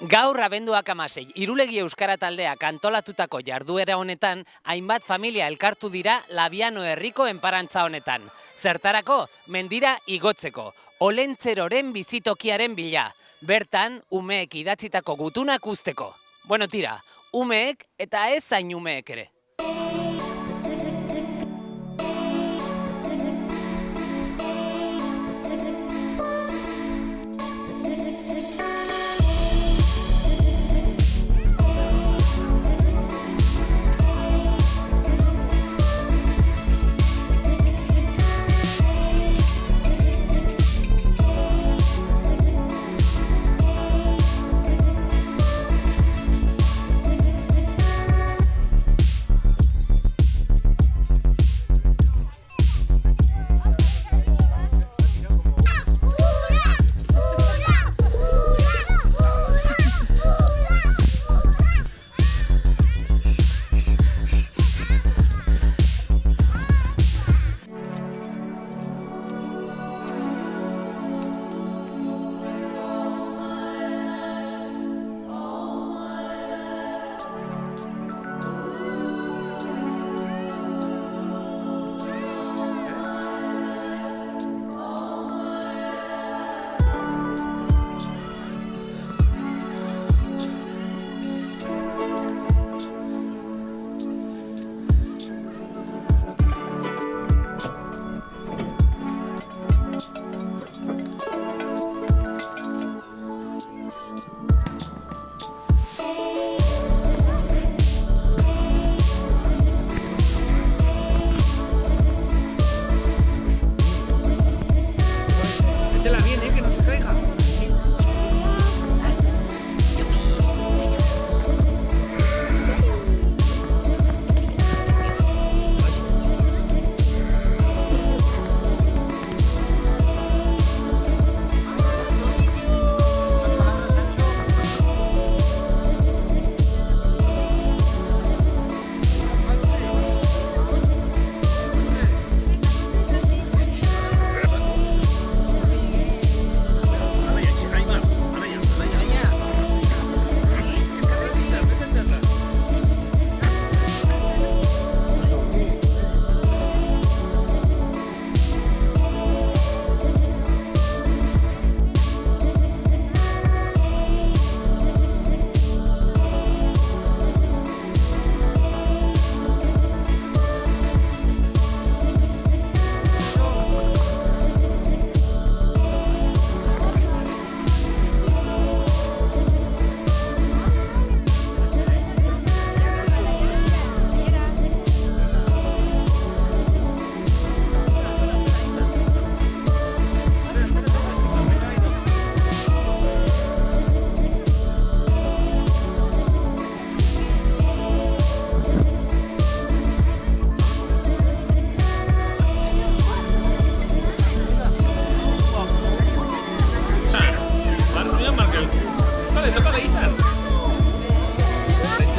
Gaur abenduak 16, Irulegi Euskara taldeak antolatutako jarduera honetan, hainbat familia elkartu dira Labiano herriko enparantza honetan. Zertarako, mendira igotzeko, Olentzeroren bizitokiaren bila. Bertan, umeek idatzitako gutunak usteko. Bueno, tira, umeek eta ez zain umeek ere.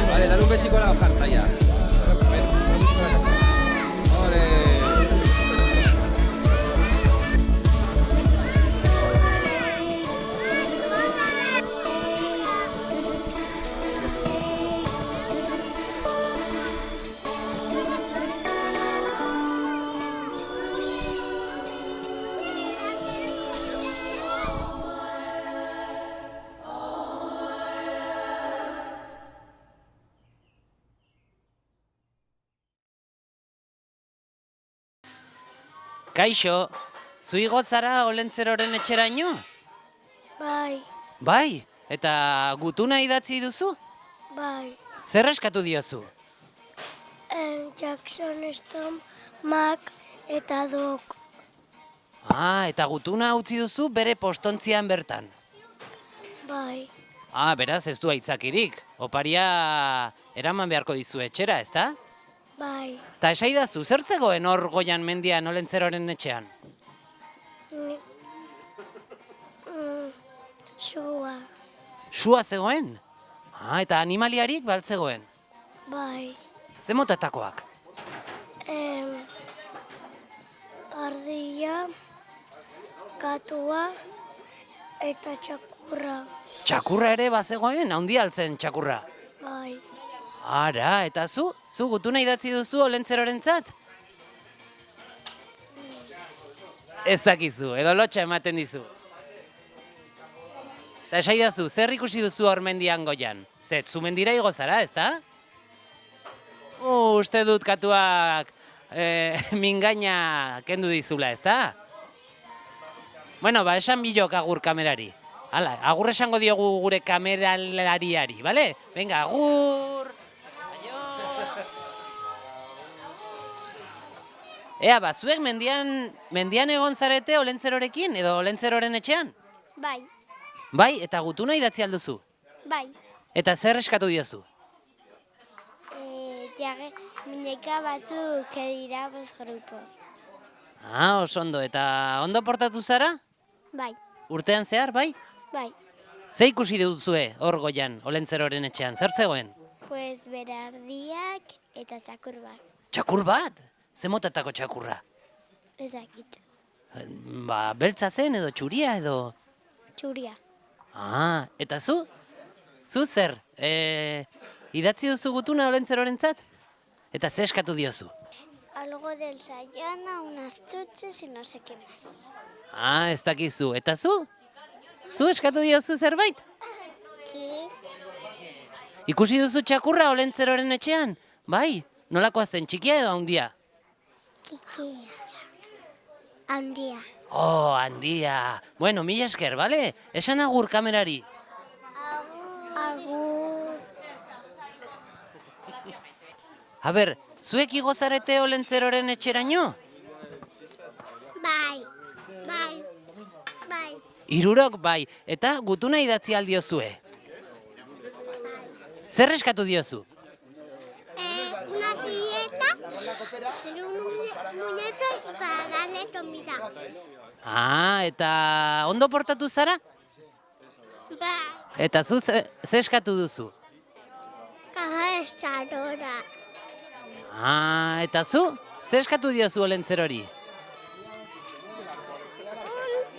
Vale, dale un besico a la hojarta ya. Kaixo, zu igo zara Olentzeroren etxeraino? Bai, Bai, eta gutuna idatzi duzu? bai. Zer eskatu diozu? Jackson Stone, Mac eta Doc. Eta gutuna utzi duzu bere postontzian bertan. Bai, Beraz ez du aitzakirik. Oparia eraman beharko dizu etxera, ezta? bai. Ta esaidazu, zer zegoen hor Goian mendian Olentzeroren etxean? Sua, Sua zegoen? Eta animaliarik baltzegoen? bai. Ze motatakoak? Ardilla, katua eta txakurra. Txakurra ere bazegoen, handia altzen txakurra. Bai, Ara, eta zu? Zu gutuna idatzi duzu olentzerorentzat? Ez dakizu, edo lotxa ematen dizu. Eta esaidazu, zer ikusi duzu hor mendian goian? Zet, zu mendira igo zara, ezta? Uste dut katuak mingaina kendu dizula, ezta? Bueno, ba, esan bilok agur kamerari. Hala, agur esango diogu gure kameralariari, bale? Venga, agur! Aio! Ea, ba, zuek mendian egon zarete olentzerorekin, edo olentzeroren etxean? bai, Bai, eta gutuna idatzi alduzu. bai. Eta zer eskatu diozu? Mineka batzuk dira bost grupo. Ah, oso ondo, eta ondo portatu zara? Bai, Urtean zehar, bai? bai. Ze ikusi duzue hor goian, olentzeroren etxean, zer zegoen? Pues berardiak eta txakur bat. Txakur bat? Ze motatako txakurra? Ez dakit. Ba, beltza zen edo txuria edo... Txuria. Ah, eta zu? Zu zer? Idatzi duzu gutuna olentzerorentzat? Eta ze eskatu diozu? Algo del Sayana, unas chuches y no sé qué más. Ah, ez dakizu. Eta zu? Zu eskatu diozu zerbait? Ki? Ikusi duzu txakurra olentzeroren etxean? Bai? Nolakoa zen, txikia edo handia? Kiki. Handia. Oh, handia. Bueno, mila esker, bale? Esan agur kamerari. Agur. A ber, zuek igo zarete olentzeroren etxeraino? Bai. Bai. Bai. Hirurok bai, eta gutuna idatzi aldiozue. Zer eskatu diozu? Una silleta y un muñeco para darle comida. Ah, eta ondo portatu zara? Bai. Eta zu ze eskatu duzu? Caja de charora. Ah, eta zu? Ze eskatu diozu olentzerori? Un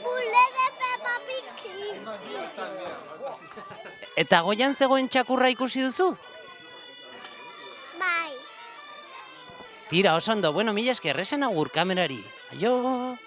pule de Peppa Pig. Eta goian zegoen txakurra ikusi duzu? Bai. Tira, oso ondo. Bueno, mila esker, esan agur kamerari. Aio!